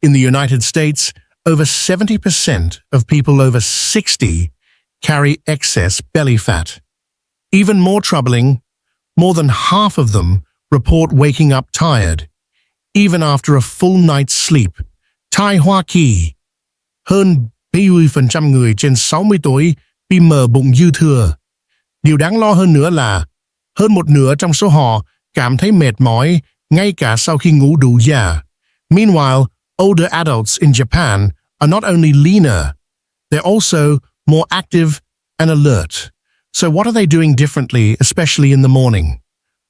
In the United States, over 70% of people over 60 carry excess belly fat. Even more troubling, more than half of them report waking up tired, even after a full night's sleep. Tại Hoa Kỳ, hơn 70% người trên 60 tuổi bị mỡ bụng dư thừa. Điều đáng lo hơn nữa là hơn một nửa trong số họ cảm thấy mệt mỏi ngay cả sau khi ngủ đủ giờ. Meanwhile, older adults in Japan are not only leaner, they're also more active and alert. So what are they doing differently, especially in the morning?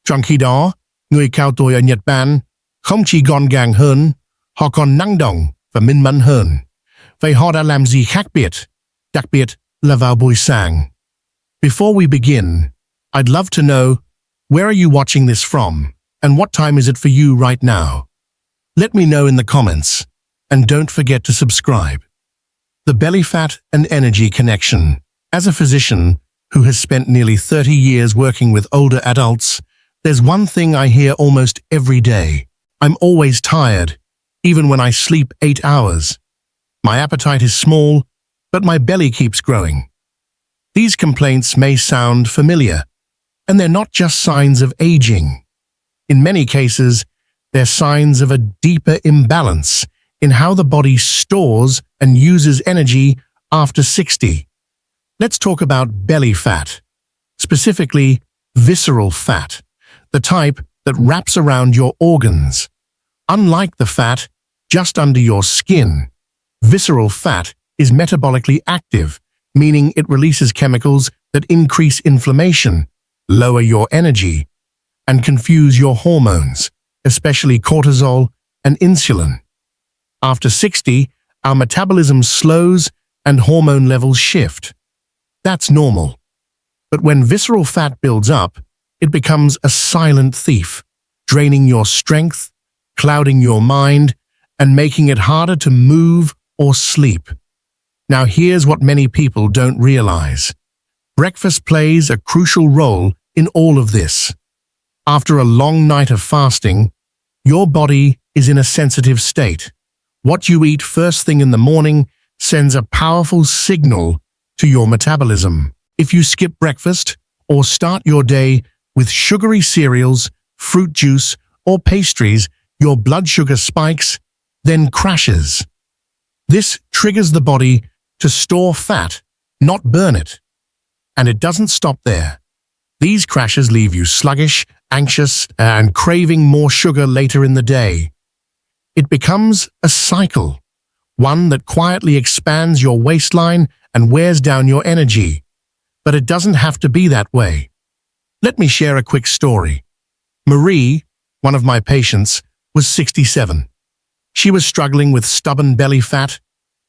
Trong khi đó, người cao tuổi ở Nhật Bản không chỉ gọn gàng hơn, họ còn năng động và minh mẫn hơn. Vậy họ đã làm gì khác biệt, đặc biệt là vào buổi sáng? Before we begin, I'd love to know, where are you watching this from, and what time is it for you right now? Let me know in the comments, and don't forget to subscribe. The belly fat and energy connection. As a physician who has spent nearly 30 years working with older adults, there's one thing I hear almost every day. I'm always tired, even when I sleep 8 hours. My appetite is small, but my belly keeps growing. These complaints may sound familiar, and they're not just signs of aging. In many cases, they're signs of a deeper imbalance in how the body stores and uses energy after 60. Let's talk about belly fat, specifically visceral fat, the type that wraps around your organs. Unlike the fat just under your skin, visceral fat is metabolically active, meaning it releases chemicals that increase inflammation, lower your energy, and confuse your hormones, especially cortisol and insulin. After 60, our metabolism slows and hormone levels shift. That's normal. But when visceral fat builds up, it becomes a silent thief, draining your strength, clouding your mind, and making it harder to move or sleep. Now here's what many people don't realize. Breakfast plays a crucial role in all of this. After a long night of fasting, your body is in a sensitive state. What you eat first thing in the morning sends a powerful signal to your metabolism. If you skip breakfast or start your day with sugary cereals, fruit juice, or pastries, your blood sugar spikes, then crashes. This triggers the body to store fat, not burn it. And it doesn't stop there. These crashes leave you sluggish, anxious, and craving more sugar later in the day. It becomes a cycle, one that quietly expands your waistline and wears down your energy. But it doesn't have to be that way. Let me share a quick story. Marie, one of my patients, was 67. She was struggling with stubborn belly fat,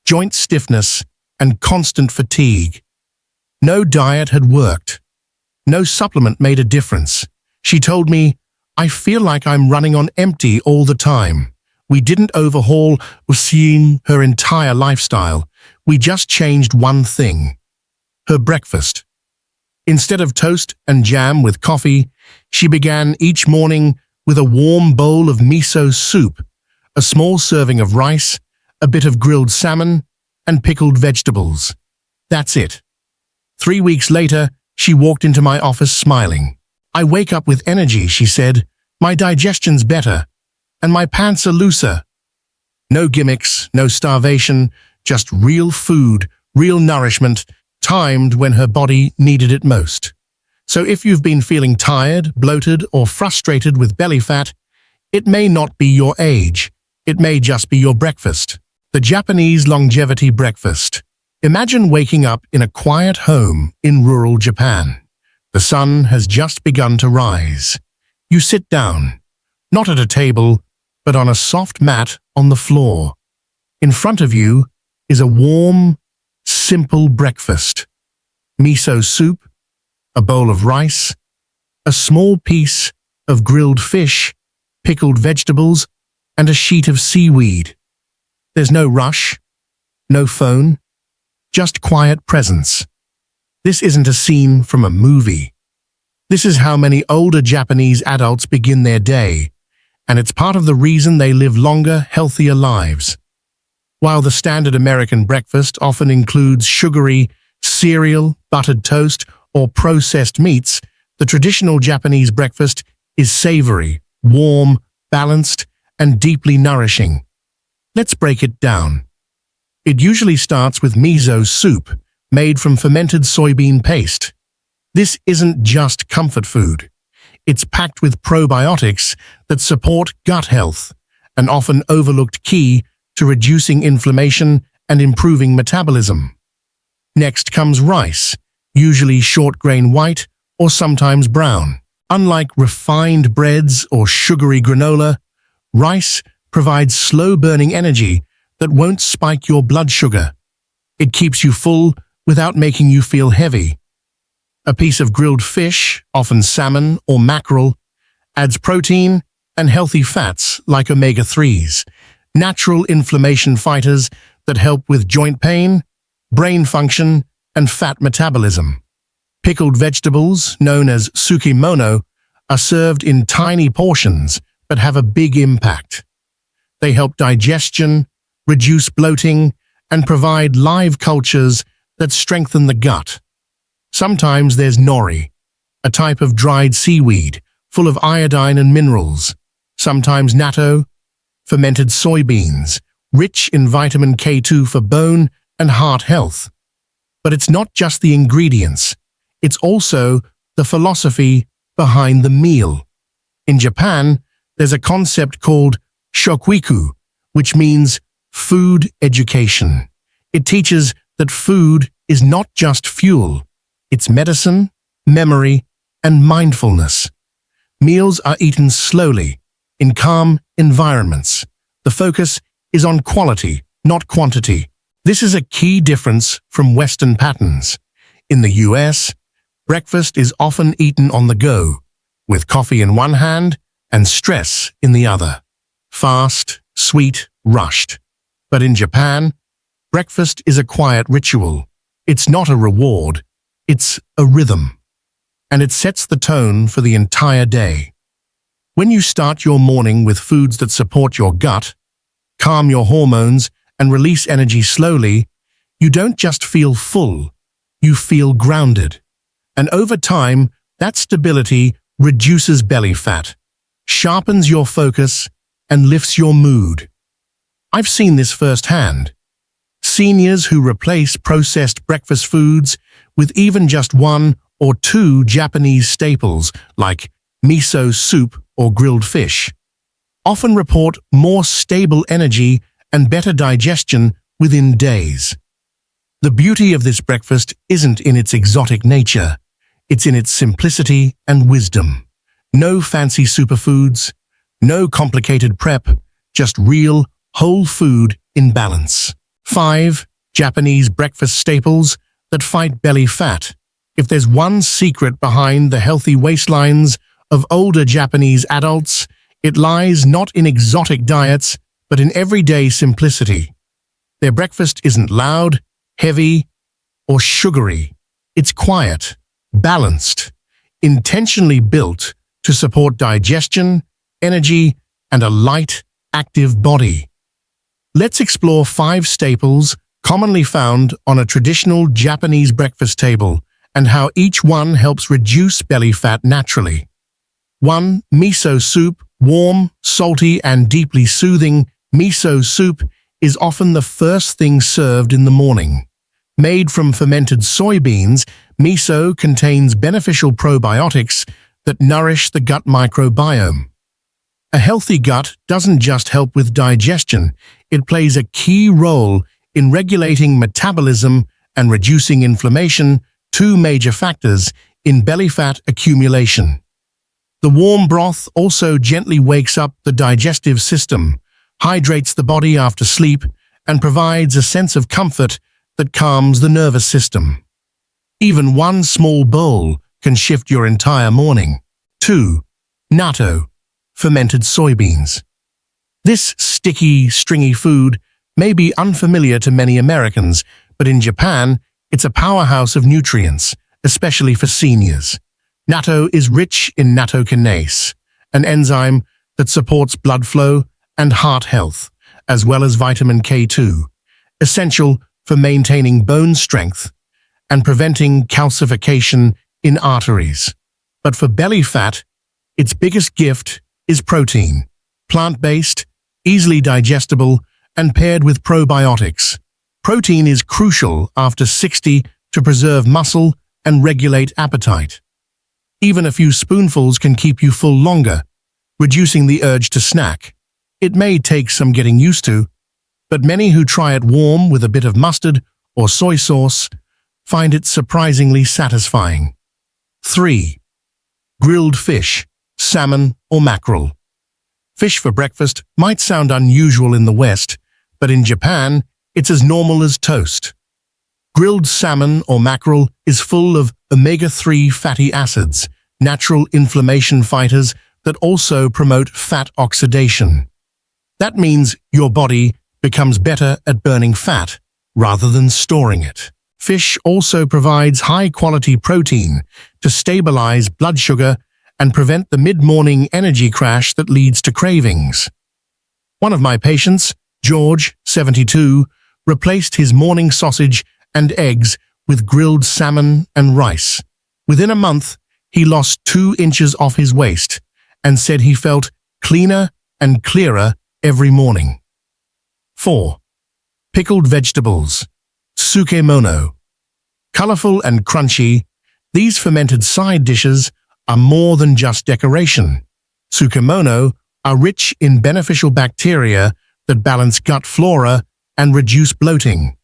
joint stiffness, and constant fatigue. No diet had worked. No supplement made a difference. She told me, "I feel like I'm running on empty all the time." We didn't overhaul or seeing her entire lifestyle. We just changed one thing: her breakfast. Instead of toast and jam with coffee, she began each morning with a warm bowl of miso soup, a small serving of rice, a bit of grilled salmon, and pickled vegetables. That's it. 3 weeks later, she walked into my office smiling. "I wake up with energy," she said. "My digestion's better, and my pants are looser." No gimmicks, no starvation, just real food, real nourishment, timed when her body needed it most. So if you've been feeling tired, bloated, or frustrated with belly fat, it may not be your age. It may just be your breakfast. The Japanese longevity breakfast. Imagine waking up in a quiet home in rural Japan. The sun has just begun to rise. You sit down, not at a table, but on a soft mat on the floor. In front of you is a warm, simple breakfast. Miso soup, a bowl of rice, a small piece of grilled fish, pickled vegetables, and a sheet of seaweed. There's no rush, no phone, just quiet presence. This isn't a scene from a movie. This is how many older Japanese adults begin their day, and it's part of the reason they live longer, healthier lives. While the standard American breakfast often includes sugary cereal, buttered toast, or processed meats, the traditional Japanese breakfast is savory, warm, balanced, and deeply nourishing. Let's break it down. It usually starts with miso soup, made from fermented soybean paste. This isn't just comfort food. It's packed with probiotics that support gut health, an often overlooked key to reducing inflammation and improving metabolism. Next comes rice, usually short-grain white or sometimes brown. Unlike refined breads or sugary granola, rice provides slow-burning energy that won't spike your blood sugar. It keeps you full without making you feel heavy. A piece of grilled fish, often salmon or mackerel, adds protein and healthy fats like omega-3s, natural inflammation fighters that help with joint pain, brain function, and fat metabolism. Pickled vegetables, known as sukimono, are served in tiny portions but have a big impact. They help digestion, reduce bloating, and provide live cultures that strengthen the gut. Sometimes there's nori, a type of dried seaweed full of iodine and minerals. Sometimes natto, fermented soybeans, rich in vitamin K2 for bone and heart health. But it's not just the ingredients, it's also the philosophy behind the meal. In Japan, there's a concept called shokuiku, which means food education. It teaches that food is not just fuel, it's medicine, memory, and mindfulness. Meals are eaten slowly, in calm environments. The focus is on quality, not quantity. This is a key difference from Western patterns. In the US, breakfast is often eaten on the go, with coffee in one hand and stress in the other. Fast, sweet, rushed. But in Japan, breakfast is a quiet ritual. It's not a reward, it's a rhythm. And it sets the tone for the entire day. When you start your morning with foods that support your gut, calm your hormones, and release energy slowly, you don't just feel full, you feel grounded. And over time, that stability reduces belly fat, sharpens your focus, and lifts your mood. I've seen this firsthand. Seniors who replace processed breakfast foods with even just one or two Japanese staples like miso soup or grilled fish often report more stable energy and better digestion within days. The beauty of this breakfast isn't in its exotic nature, it's in its simplicity and wisdom. No fancy superfoods, no complicated prep, just real, whole food in balance. 5 Japanese breakfast staples that fight belly fat. If there's one secret behind the healthy waistlines of older Japanese adults, it lies not in exotic diets, but in everyday simplicity. Their breakfast isn't loud, heavy, or sugary. It's quiet, balanced, intentionally built to support digestion, energy, and a light, active body. Let's explore 5 staples commonly found on a traditional Japanese breakfast table and how each one helps reduce belly fat naturally. 1. Miso soup. Warm, salty, and deeply soothing, miso soup is often the first thing served in the morning. Made from fermented soybeans, miso contains beneficial probiotics that nourish the gut microbiome. A healthy gut doesn't just help with digestion, it plays a key role in regulating metabolism and reducing inflammation, 2 major factors in belly fat accumulation. The warm broth also gently wakes up the digestive system, hydrates the body after sleep, and provides a sense of comfort that calms the nervous system. Even one small bowl can shift your entire morning. 2. Natto, fermented soybeans. This sticky, stringy food may be unfamiliar to many Americans, but in Japan, it's a powerhouse of nutrients, especially for seniors. Natto is rich in nattokinase, an enzyme that supports blood flow and heart health, as well as vitamin K2, essential for maintaining bone strength and preventing calcification in arteries. But for belly fat, its biggest gift is protein, plant-based, easily digestible, and paired with probiotics. Protein is crucial after 60 to preserve muscle and regulate appetite. Even a few spoonfuls can keep you full longer, reducing the urge to snack. It may take some getting used to, but many who try it warm with a bit of mustard or soy sauce find it surprisingly satisfying. 3. Grilled fish, salmon or mackerel. Fish for breakfast might sound unusual in the West, but in Japan, it's as normal as toast. Grilled salmon or mackerel is full of omega-3 fatty acids, natural inflammation fighters that also promote fat oxidation. That means your body becomes better at burning fat rather than storing it. Fish also provides high-quality protein to stabilize blood sugar and prevent the mid-morning energy crash that leads to cravings. One of my patients, George, 72, replaced his morning sausage and eggs with grilled salmon and rice. Within a month, he lost 2 inches off his waist and said he felt cleaner and clearer every morning. 4. Pickled vegetables, tsukemono. Colorful and crunchy, these fermented side dishes are more than just decoration. Tsukemono are rich in beneficial bacteria that balance gut flora and reduce bloating,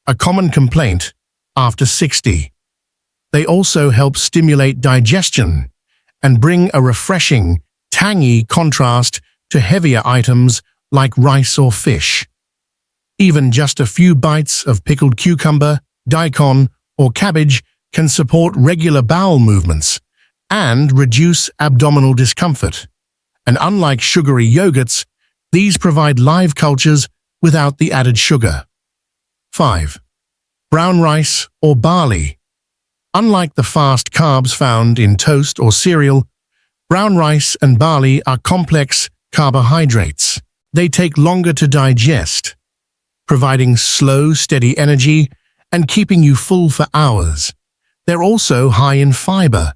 a common complaint after 60. They also help stimulate digestion and bring a refreshing, tangy contrast to heavier items like rice or fish. Even just a few bites of pickled cucumber, daikon, or cabbage can support regular bowel movements and reduce abdominal discomfort. And unlike sugary yogurts, these provide live cultures without the added sugar. 5. Brown rice or barley. Unlike the fast carbs found in toast or cereal, brown rice and barley are complex carbohydrates. They take longer to digest, providing slow, steady energy and keeping you full for hours. They're also high in fiber,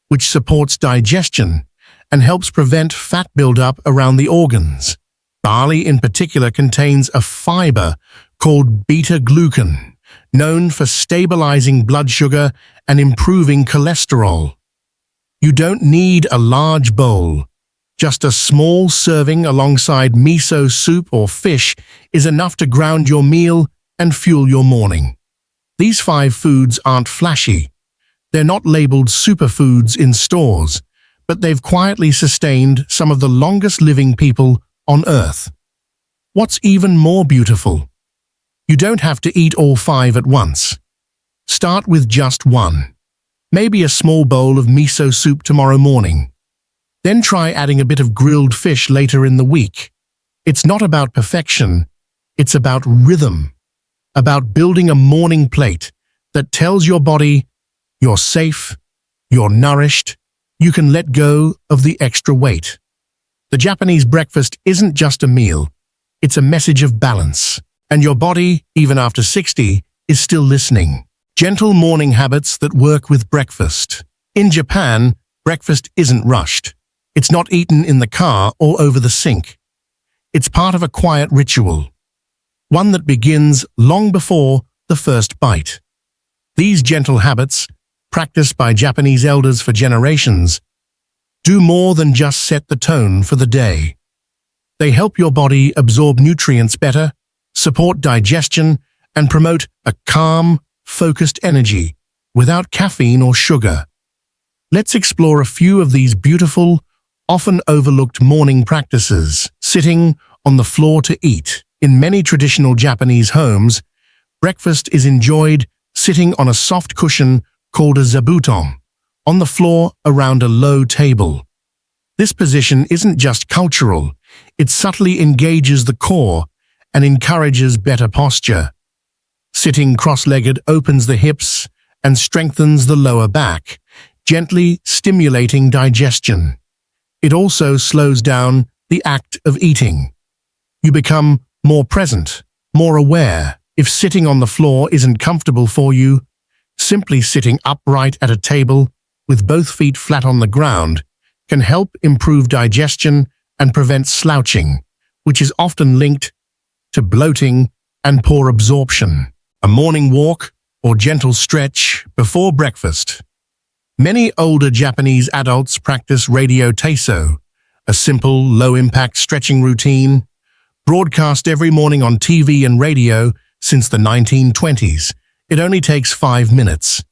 which supports digestion and helps prevent fat buildup around the organs. Barley in particular contains a fiber called beta-glucan, known for stabilizing blood sugar and improving cholesterol. You don't need a large bowl. Just a small serving alongside miso soup or fish is enough to ground your meal and fuel your morning. These 5 foods aren't flashy. They're not labeled superfoods in stores, but they've quietly sustained some of the longest-living people on Earth. What's even more beautiful? You don't have to eat all 5 at once. Start with just 1. Maybe a small bowl of miso soup tomorrow morning. Then try adding a bit of grilled fish later in the week. It's not about perfection, it's about rhythm, about building a morning plate that tells your body you're safe, you're nourished, you can let go of the extra weight. The Japanese breakfast isn't just a meal, it's a message of balance. And your body, even after 60, is still listening. Gentle morning habits that work with breakfast. In Japan, breakfast isn't rushed. It's not eaten in the car or over the sink. It's part of a quiet ritual, one that begins long before the first bite. These gentle habits, practiced by Japanese elders for generations, do more than just set the tone for the day. They help your body absorb nutrients better, support digestion, and promote a calm, focused energy without caffeine or sugar. Let's explore a few of these beautiful, often overlooked morning practices. Sitting on the floor to eat. In many traditional Japanese homes, breakfast is enjoyed sitting on a soft cushion called a zabuton, on the floor around a low table. This position isn't just cultural, it subtly engages the core and encourages better posture. Sitting cross-legged opens the hips and strengthens the lower back, gently stimulating digestion. It also slows down the act of eating. You become more present, more aware. If sitting on the floor isn't comfortable for you, simply sitting upright at a table with both feet flat on the ground can help improve digestion and prevent slouching, which is often linked to bloating and poor absorption. A morning walk or gentle stretch before breakfast. Many older Japanese adults practice radio taiso, a simple, low-impact stretching routine, broadcast every morning on TV and radio since the 1920s. It only takes 5 minutes.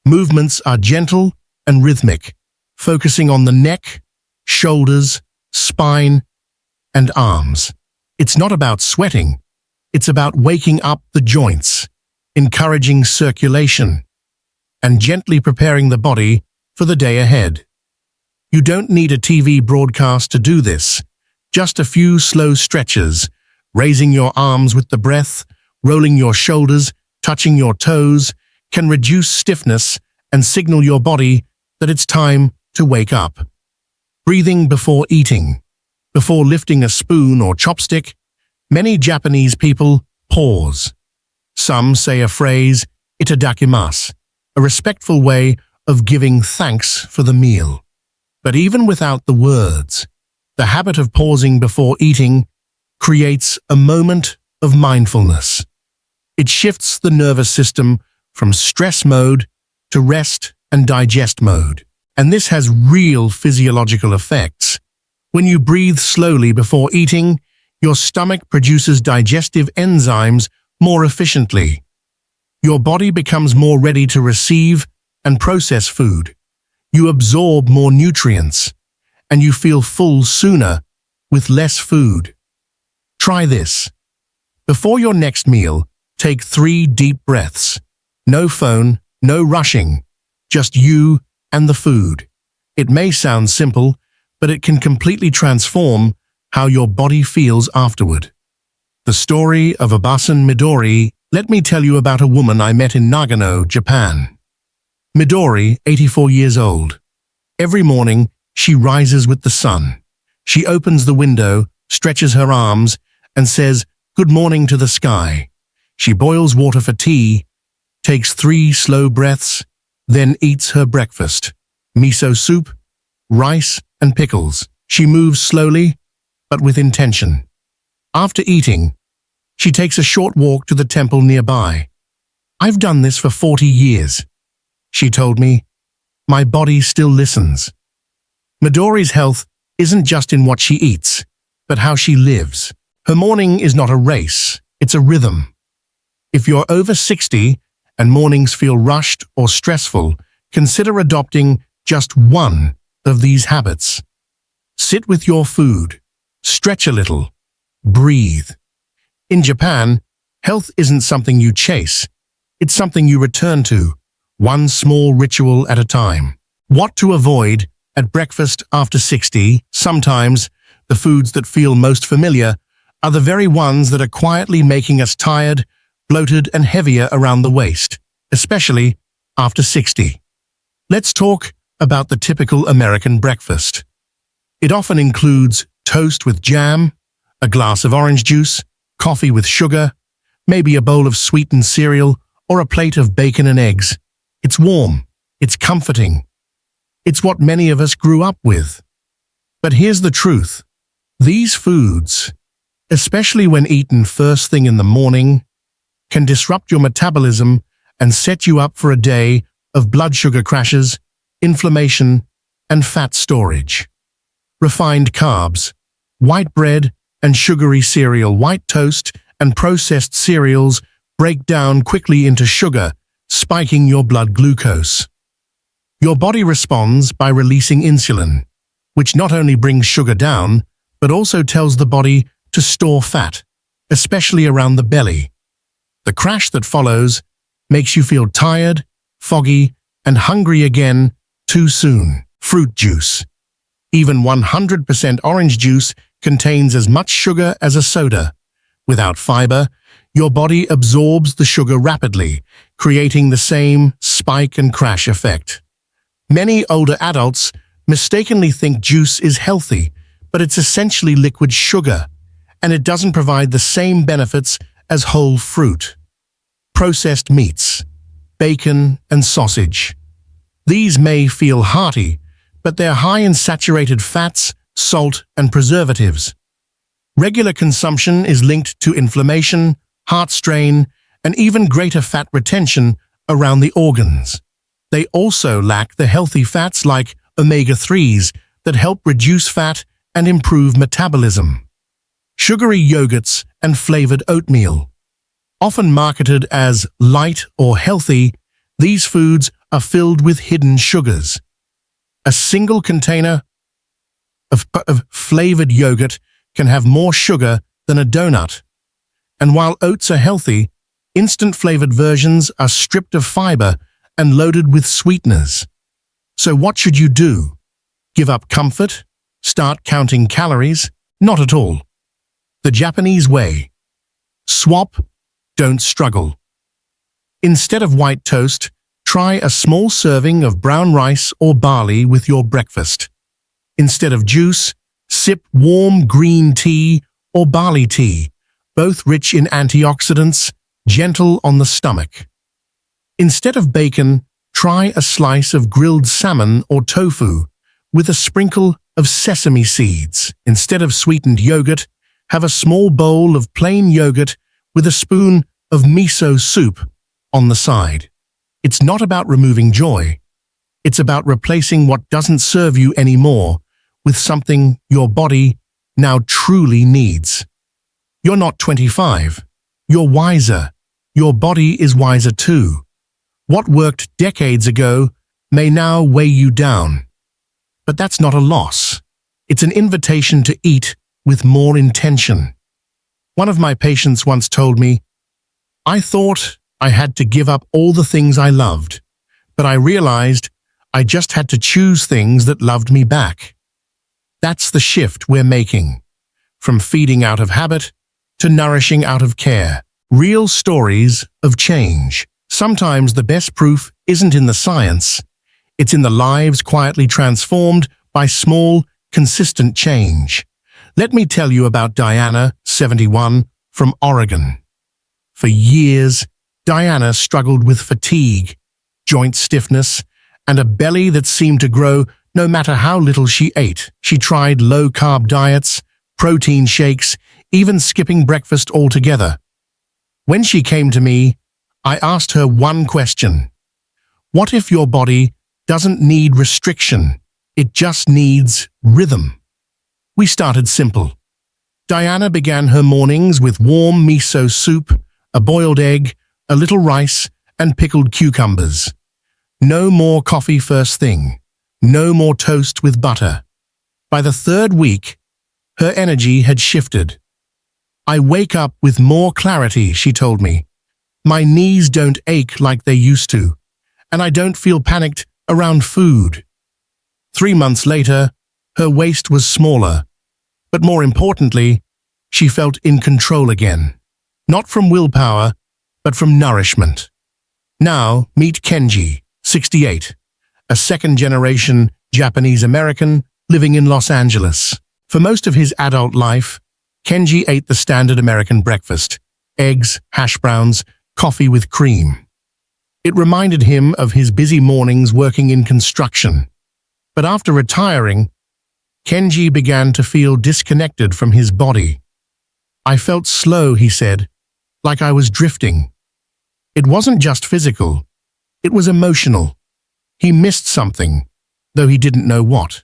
Movements are gentle and rhythmic, focusing on the neck, shoulders, spine, and arms. It's not about sweating. It's about waking up the joints, encouraging circulation, and gently preparing the body for the day ahead. You don't need a TV broadcast to do this. Just a few slow stretches, raising your arms with the breath, rolling your shoulders, touching your toes, can reduce stiffness and signal your body that it's time to wake up. Breathing before eating. Before lifting a spoon or chopstick, many Japanese people pause. Some say a phrase, itadakimasu, a respectful way of giving thanks for the meal. But even without the words, the habit of pausing before eating creates a moment of mindfulness. It shifts the nervous system from stress mode to rest and digest mode. And this has real physiological effects. When you breathe slowly before eating, your stomach produces digestive enzymes more efficiently. Your body becomes more ready to receive and process food. You absorb more nutrients, and you feel full sooner with less food. Try this. Before your next meal, take 3 deep breaths. No phone, no rushing, just you and the food. It may sound simple, but it can completely transform how your body feels afterward. The story of Abasan Midori. Let me tell you about a woman I met in Nagano, Japan. Midori, 84 years old. Every morning, she rises with the sun. She opens the window, stretches her arms, and says, "Good morning" to the sky. She boils water for tea, takes 3 slow breaths, then eats her breakfast. Miso soup, rice, and pickles. She moves slowly, but with intention. After eating, she takes a short walk to the temple nearby. "I've done this for 40 years," she told me. "My body still listens." Midori's health isn't just in what she eats, but how she lives. Her morning is not a race, it's a rhythm. If you're over 60 and mornings feel rushed or stressful, consider adopting just one of these habits. Sit with your food, stretch a little, breathe. In Japan, health isn't something you chase, it's something you return to, one small ritual at a time. What to avoid at breakfast after 60? Sometimes the foods that feel most familiar are the very ones that are quietly making us tired, bloated, and heavier around the waist, especially after 60. Let's talk about the typical American breakfast. It often includes toast with jam, a glass of orange juice, coffee with sugar, maybe a bowl of sweetened cereal, or a plate of bacon and eggs. It's warm, it's comforting. It's what many of us grew up with. But here's the truth. These foods, especially when eaten first thing in the morning, can disrupt your metabolism and set you up for a day of blood sugar crashes, inflammation, and fat storage. Refined carbs, white bread and sugary cereal, white toast and processed cereals break down quickly into sugar, spiking your blood glucose. Your body responds by releasing insulin, which not only brings sugar down, but also tells the body to store fat, especially around the belly. The crash that follows makes you feel tired, foggy, and hungry again too soon. Fruit juice. Even 100% orange juice contains as much sugar as a soda. Without fiber, your body absorbs the sugar rapidly, creating the same spike and crash effect. Many older adults mistakenly think juice is healthy, but it's essentially liquid sugar, and it doesn't provide the same benefits as whole fruit. Processed meats, bacon and sausage. These may feel hearty, but they're high in saturated fats, salt, and preservatives. Regular consumption is linked to inflammation, heart strain, and even greater fat retention around the organs. They also lack the healthy fats like omega-3s that help reduce fat and improve metabolism. Sugary yogurts and flavored oatmeal. Often marketed as light or healthy, these foods are filled with hidden sugars. A single container of flavored yogurt can have more sugar than a donut. And while oats are healthy, instant flavored versions are stripped of fiber and loaded with sweeteners. So what should you do? Give up comfort? Start counting calories? Not at all. The Japanese way. Swap, don't struggle. Instead of white toast, try a small serving of brown rice or barley with your breakfast. Instead of juice, sip warm green tea or barley tea, both rich in antioxidants, gentle on the stomach. Instead of bacon, try a slice of grilled salmon or tofu with a sprinkle of sesame seeds. Instead of sweetened yogurt, have a small bowl of plain yogurt with a spoon of miso soup on the side. It's not about removing joy. It's about replacing what doesn't serve you anymore with something your body now truly needs. You're not 25. You're wiser. Your body is wiser too. What worked decades ago may now weigh you down. But that's not a loss. It's an invitation to eat with more intention. One of my patients once told me, "I thought I had to give up all the things I loved, but I realized I just had to choose things that loved me back." That's the shift we're making. From feeding out of habit to nourishing out of care. Real stories of change. Sometimes the best proof isn't in the science. It's in the lives quietly transformed by small, consistent change. Let me tell you about Diana, 71, from Oregon. For years, Diana struggled with fatigue, joint stiffness, and a belly that seemed to grow no matter how little she ate. She tried low-carb diets, protein shakes, even skipping breakfast altogether. When she came to me, I asked her one question. What if your body doesn't need restriction? It just needs rhythm. We started simple. Diana began her mornings with warm miso soup, a boiled egg, a little rice, and pickled cucumbers. No more coffee first thing. No more toast with butter. By the third week, her energy had shifted. "I wake up with more clarity," she told me. "My knees don't ache like they used to, and I don't feel panicked around food." 3 months later, her waist was smaller, but more importantly, she felt in control again. Not from willpower, but from nourishment. Now, meet Kenji, 68, a second-generation Japanese-American living in Los Angeles. For most of his adult life, Kenji ate the standard American breakfast: eggs, hash browns, coffee with cream. It reminded him of his busy mornings working in construction. But after retiring, Kenji began to feel disconnected from his body. "I felt slow," he said, "like I was drifting." It wasn't just physical, it was emotional. He missed something, though he didn't know what.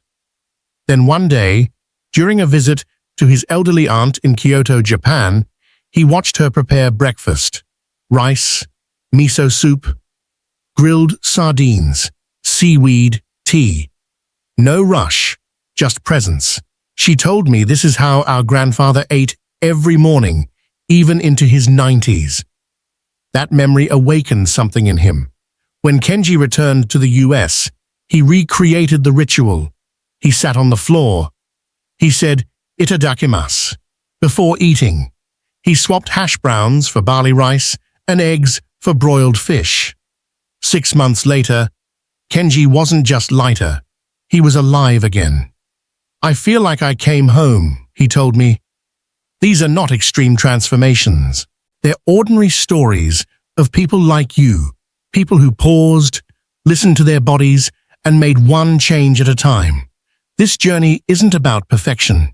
Then one day, during a visit to his elderly aunt in Kyoto, Japan, he watched her prepare breakfast: rice, miso soup, grilled sardines, seaweed, tea. No rush, just presence. She told me this is how our grandfather ate every morning, even into his 90s. That memory awakened something in him. When Kenji returned to the US, he recreated the ritual. He sat on the floor. He said, "Itadakimasu," before eating. He swapped hash browns for barley rice and eggs for broiled fish. 6 months later, Kenji wasn't just lighter. He was alive again. "I feel like I came home," he told me. These are not extreme transformations. They're ordinary stories of people like you, people who paused, listened to their bodies, and made one change at a time. This journey isn't about perfection.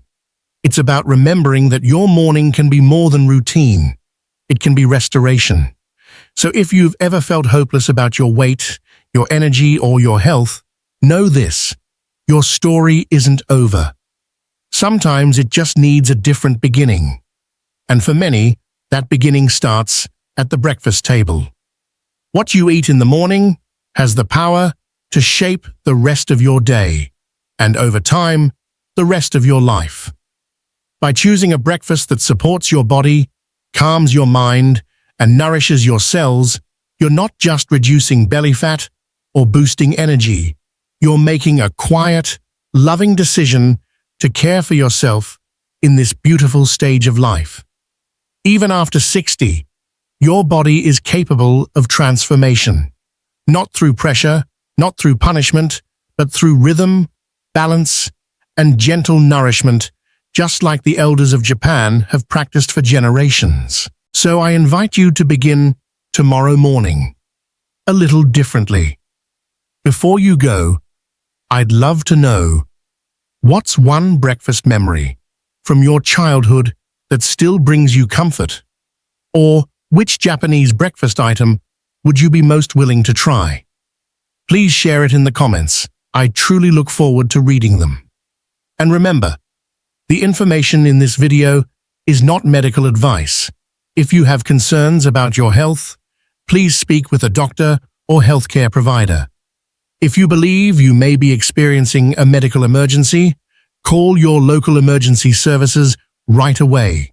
It's about remembering that your morning can be more than routine. It can be restoration. So if you've ever felt hopeless about your weight, your energy, or your health, know this: your story isn't over. Sometimes it just needs a different beginning. And for many, that beginning starts at the breakfast table. What you eat in the morning has the power to shape the rest of your day, and over time, the rest of your life. By choosing a breakfast that supports your body, calms your mind, and nourishes your cells, you're not just reducing belly fat or boosting energy. You're making a quiet, loving decision to care for yourself in this beautiful stage of life. Even after 60, your body is capable of transformation. Not through pressure, not through punishment, but through rhythm, balance, and gentle nourishment, just like the elders of Japan have practiced for generations. So I invite you to begin tomorrow morning a little differently. Before you go, I'd love to know, what's one breakfast memory from your childhood that still brings you comfort? Or which Japanese breakfast item would you be most willing to try? Please share it in the comments. I truly look forward to reading them. And remember, the information in this video is not medical advice. If you have concerns about your health, please speak with a doctor or healthcare provider. If you believe you may be experiencing a medical emergency, call your local emergency services right away.